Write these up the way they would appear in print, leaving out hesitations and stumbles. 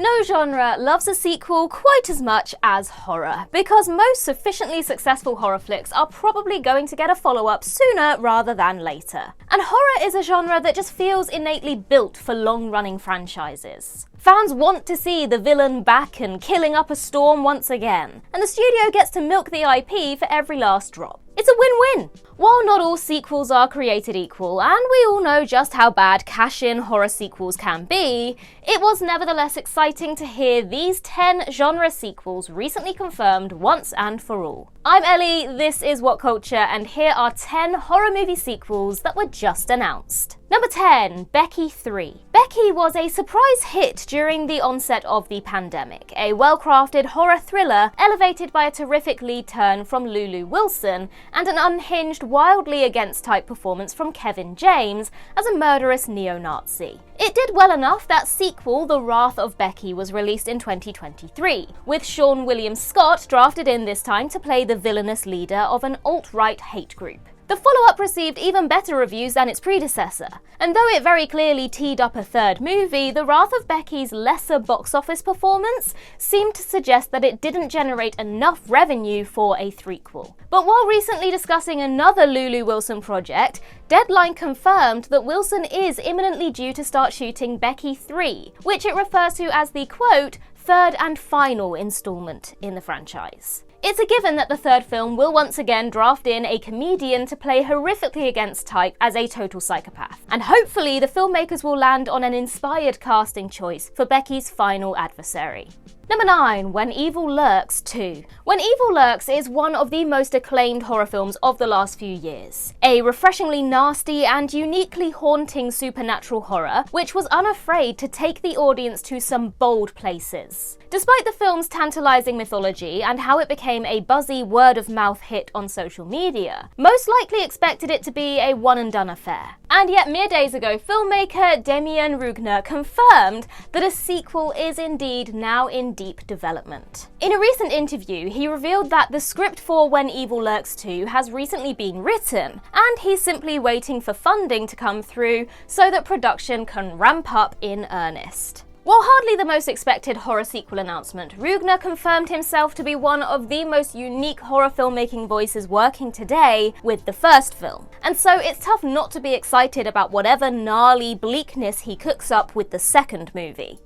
No genre loves a sequel quite as much as horror, because most sufficiently successful horror flicks are probably going to get a follow-up sooner rather than later. And horror is a genre that just feels innately built for long-running franchises. Fans want to see the villain back and killing up a storm once again, and the studio gets to milk the IP for every last drop. It's a win-win! While not all sequels are created equal, and we all know just how bad cash-in horror sequels can be, it was nevertheless exciting to hear these 10 genre sequels recently confirmed once and for all. I'm Ellie, this is What Culture, and here are 10 horror movie sequels that were just announced. Number 10, Becky 3. Becky was a surprise hit during the onset of the pandemic, a well-crafted horror thriller elevated by a terrific lead turn from Lulu Wilson and an unhinged, wildly against-type performance from Kevin James as a murderous neo-Nazi. It did well enough that sequel, The Wrath of Becky, was released in 2023, with Sean William Scott drafted in this time to play the villainous leader of an alt-right hate group. The follow-up received even better reviews than its predecessor, and though it very clearly teed up a third movie, The Wrath of Becky's lesser box office performance seemed to suggest that it didn't generate enough revenue for a threequel. But while recently discussing another Lulu Wilson project, Deadline confirmed that Wilson is imminently due to start shooting Becky 3, which it refers to as the, quote, third and final installment in the franchise. It's a given that the third film will once again draft in a comedian to play horrifically against type as a total psychopath, and hopefully the filmmakers will land on an inspired casting choice for Becky's final adversary. Number 9, When Evil Lurks 2. When Evil Lurks is one of the most acclaimed horror films of the last few years. A refreshingly nasty and uniquely haunting supernatural horror, which was unafraid to take the audience to some bold places. Despite the film's tantalizing mythology and how it became a buzzy word-of-mouth hit on social media, most likely expected it to be a one-and-done affair. And yet mere days ago, filmmaker Demian Rugner confirmed that a sequel is indeed now in deep development. In a recent interview, he revealed that the script for When Evil Lurks 2 has recently been written, and he's simply waiting for funding to come through so that production can ramp up in earnest. While hardly the most expected horror sequel announcement, Rugner confirmed himself to be one of the most unique horror filmmaking voices working today with the first film. And so it's tough not to be excited about whatever gnarly bleakness he cooks up with the second movie.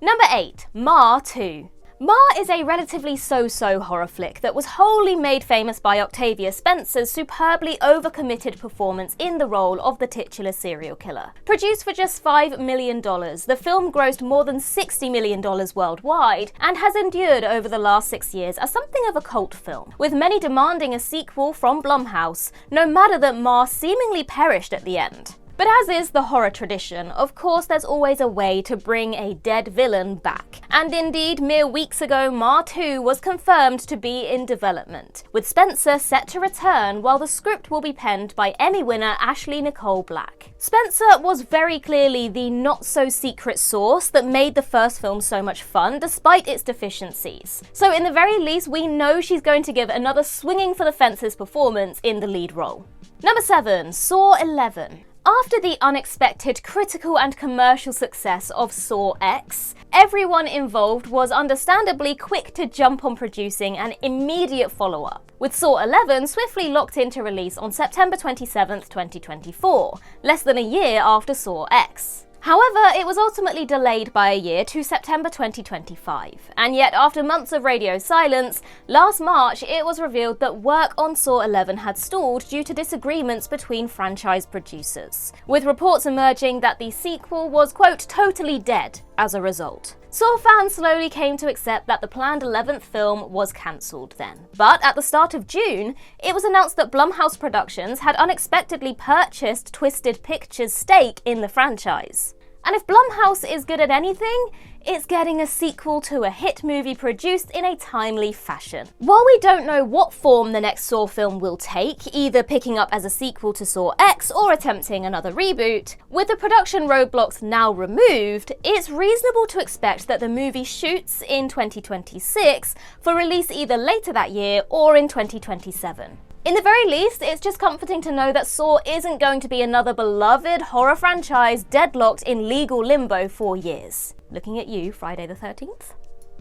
Number 8, Ma 2. Ma is a relatively so-so horror flick that was wholly made famous by Octavia Spencer's superbly overcommitted performance in the role of the titular serial killer. Produced for just $5 million, the film grossed more than $60 million worldwide and has endured over the last 6 years as something of a cult film, with many demanding a sequel from Blumhouse, no matter that Ma seemingly perished at the end. But as is the horror tradition, of course there's always a way to bring a dead villain back. And indeed, mere weeks ago, Ma 2 was confirmed to be in development, with Spencer set to return while the script will be penned by Emmy winner Ashley Nicole Black. Spencer was very clearly the not-so-secret sauce that made the first film so much fun despite its deficiencies. So in the very least, we know she's going to give another swinging for the fences performance in the lead role. Number 7, Saw 11. After the unexpected critical and commercial success of Saw X, everyone involved was understandably quick to jump on producing an immediate follow-up, with Saw 11 swiftly locked into release on September 27, 2024, less than a year after Saw X. However, it was ultimately delayed by a year to September 2025, and yet after months of radio silence, last March it was revealed that work on Saw 11 had stalled due to disagreements between franchise producers, with reports emerging that the sequel was, quote, totally dead as a result. Saw fans slowly came to accept that the planned 11th film was cancelled then. But at the start of June, it was announced that Blumhouse Productions had unexpectedly purchased Twisted Pictures' stake in the franchise. And if Blumhouse is good at anything, it's getting a sequel to a hit movie produced in a timely fashion. While we don't know what form the next Saw film will take, either picking up as a sequel to Saw X or attempting another reboot, with the production roadblocks now removed, it's reasonable to expect that the movie shoots in 2026 for release either later that year or in 2027. In the very least, it's just comforting to know that Saw isn't going to be another beloved horror franchise deadlocked in legal limbo for years. Looking at you, Friday the 13th.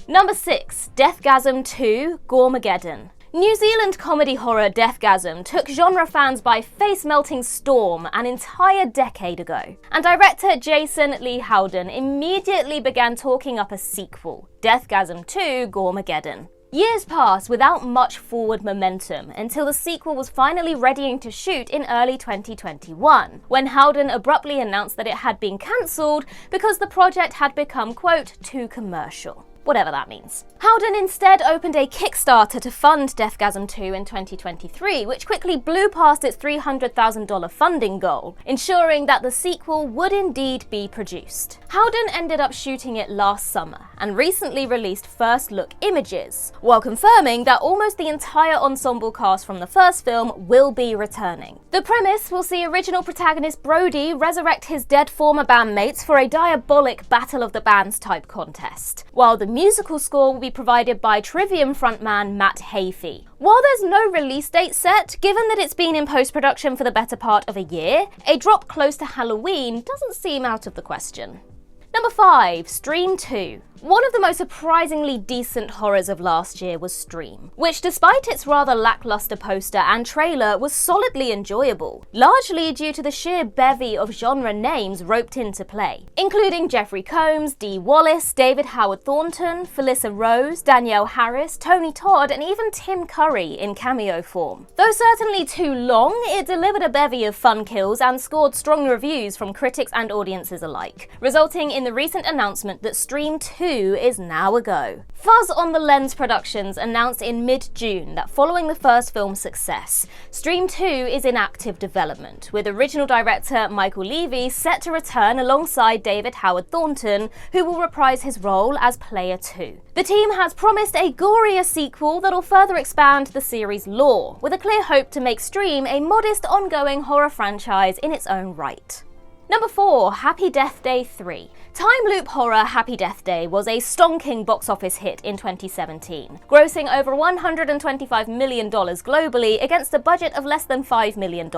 Number 6. Deathgasm 2 Goremageddon. New Zealand comedy horror Deathgasm took genre fans by face-melting storm an entire decade ago, and director Jason Lee Howden immediately began talking up a sequel, Deathgasm 2 Goremageddon. Years passed without much forward momentum until the sequel was finally readying to shoot in early 2021, when Howden abruptly announced that it had been cancelled because the project had become, quote, too commercial. Whatever that means. Howden instead opened a Kickstarter to fund Deathgasm 2 in 2023, which quickly blew past its $300,000 funding goal, ensuring that the sequel would indeed be produced. Howden ended up shooting it last summer and recently released first look images, while confirming that almost the entire ensemble cast from the first film will be returning. The premise will see original protagonist Brody resurrect his dead former bandmates for a diabolic Battle of the Bands type contest, while the musical score will be provided by Trivium frontman Matt Heafy. While there's no release date set, given that it's been in post-production for the better part of a year, a drop close to Halloween doesn't seem out of the question. Number 5. Scream 2. One of the most surprisingly decent horrors of last year was Scream, which despite its rather lackluster poster and trailer was solidly enjoyable, largely due to the sheer bevy of genre names roped into play, including Jeffrey Combs, Dee Wallace, David Howard Thornton, Felissa Rose, Danielle Harris, Tony Todd, and even Tim Curry in cameo form. Though certainly too long, it delivered a bevy of fun kills and scored strong reviews from critics and audiences alike, resulting in the recent announcement that Scream 2 is now a go. Fuzz on the Lens Productions announced in mid-June that following the first film's success, Scream 2 is in active development, with original director Michael Levy set to return alongside David Howard Thornton, who will reprise his role as Player 2. The team has promised a gorier sequel that'll further expand the series' lore, with a clear hope to make Scream a modest ongoing horror franchise in its own right. Number 4. Happy Death Day 3. Time loop horror Happy Death Day was a stonking box office hit in 2017, grossing over $125 million globally against a budget of less than $5 million,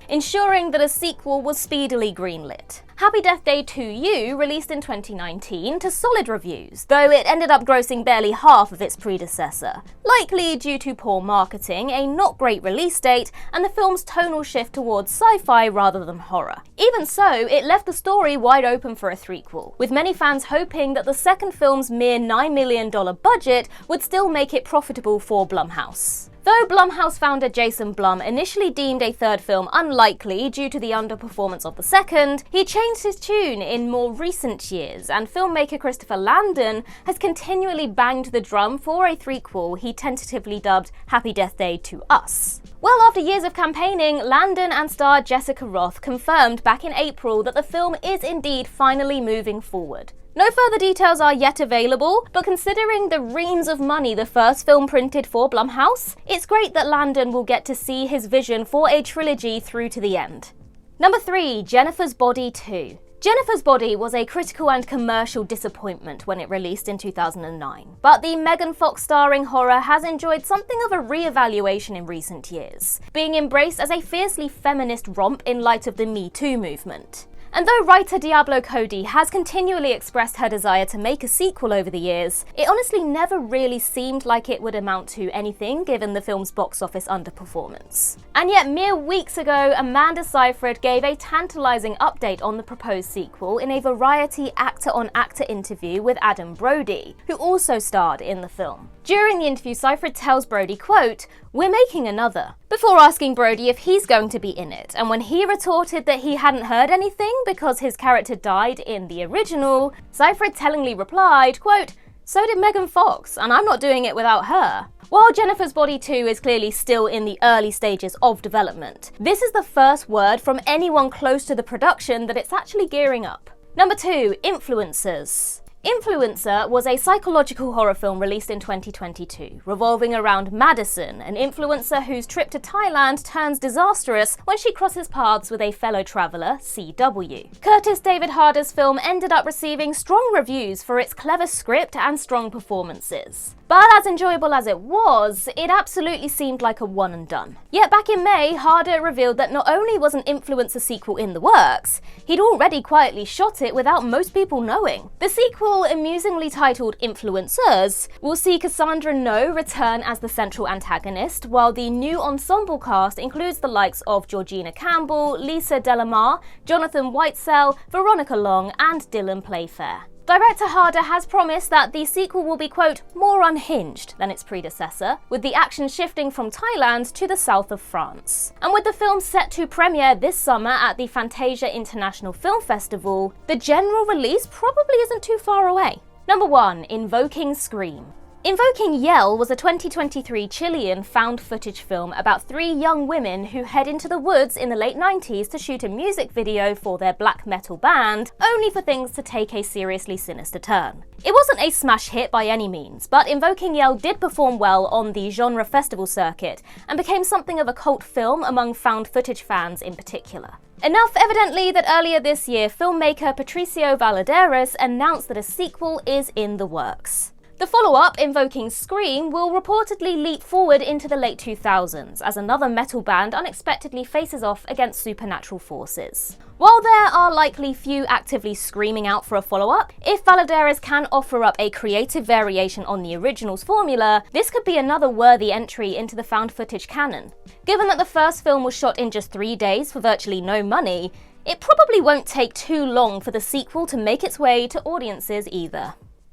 ensuring that a sequel was speedily greenlit. Happy Death Day 2U released in 2019 to solid reviews, though it ended up grossing barely half of its predecessor, likely due to poor marketing, a not great release date, and the film's tonal shift towards sci-fi rather than horror. Even so, it left the story wide open for a threequel, with many fans hoping that the second film's mere $9 million budget would still make it profitable for Blumhouse. Though Blumhouse founder Jason Blum initially deemed a third film unlikely due to the underperformance of the second, he changed his tune in more recent years, and filmmaker Christopher Landon has continually banged the drum for a threequel he tentatively dubbed Happy Death Day to Us. Well, after years of campaigning, Landon and star Jessica Roth confirmed back in April that the film is indeed finally moving forward. No further details are yet available, but considering the reams of money the first film printed for Blumhouse, it's great that Landon will get to see his vision for a trilogy through to the end. Number 3. Jennifer's Body 2. Jennifer's Body was a critical and commercial disappointment when it released in 2009, but the Megan Fox starring horror has enjoyed something of a re-evaluation in recent years, being embraced as a fiercely feminist romp in light of the Me Too movement. And though writer Diablo Cody has continually expressed her desire to make a sequel over the years, it honestly never really seemed like it would amount to anything given the film's box office underperformance. And yet mere weeks ago, Amanda Seyfried gave a tantalizing update on the proposed sequel in a Variety actor-on-actor interview with Adam Brody, who also starred in the film. During the interview, Seyfried tells Brody, quote, "We're making another," before asking Brody if he's going to be in it, and when he retorted that he hadn't heard anything because his character died in the original, Seyfried tellingly replied, quote, "So did Megan Fox, and I'm not doing it without her." While Jennifer's Body 2 is clearly still in the early stages of development, this is the first word from anyone close to the production that it's actually gearing up. Number 2. Influencers. Influencer was a psychological horror film released in 2022, revolving around Madison, an influencer whose trip to Thailand turns disastrous when she crosses paths with a fellow traveller, CW. Curtis David Harder's film ended up receiving strong reviews for its clever script and strong performances. But as enjoyable as it was, it absolutely seemed like a one and done. Yet back in May, Harder revealed that not only was an Influencer sequel in the works, he'd already quietly shot it without most people knowing. The sequel, amusingly titled Influencers, will see Cassandra No return as the central antagonist, while the new ensemble cast includes the likes of Georgina Campbell, Lisa Delamar, Jonathan Whitesell, Veronica Long, and Dylan Playfair. Director Harder has promised that the sequel will be, quote, more unhinged than its predecessor, with the action shifting from Thailand to the south of France. And with the film set to premiere this summer at the Fantasia International Film Festival, the general release probably isn't too far away. Number 1. Invoking Scream. Invoking Yell was a 2023 Chilean found footage film about 3 young women who head into the woods in the late 90s to shoot a music video for their black metal band, only for things to take a seriously sinister turn. It wasn't a smash hit by any means, but Invoking Yell did perform well on the genre festival circuit and became something of a cult film among found footage fans in particular. Enough, evidently, that earlier this year, filmmaker Patricio Valadares announced that a sequel is in the works. The follow-up, Invoking Scream, will reportedly leap forward into the late 2000s as another metal band unexpectedly faces off against supernatural forces. While there are likely few actively screaming out for a follow-up, if Valadares can offer up a creative variation on the original's formula, this could be another worthy entry into the found footage canon. Given that the first film was shot in just 3 days for virtually no money, it probably won't take too long for the sequel to make its way to audiences either.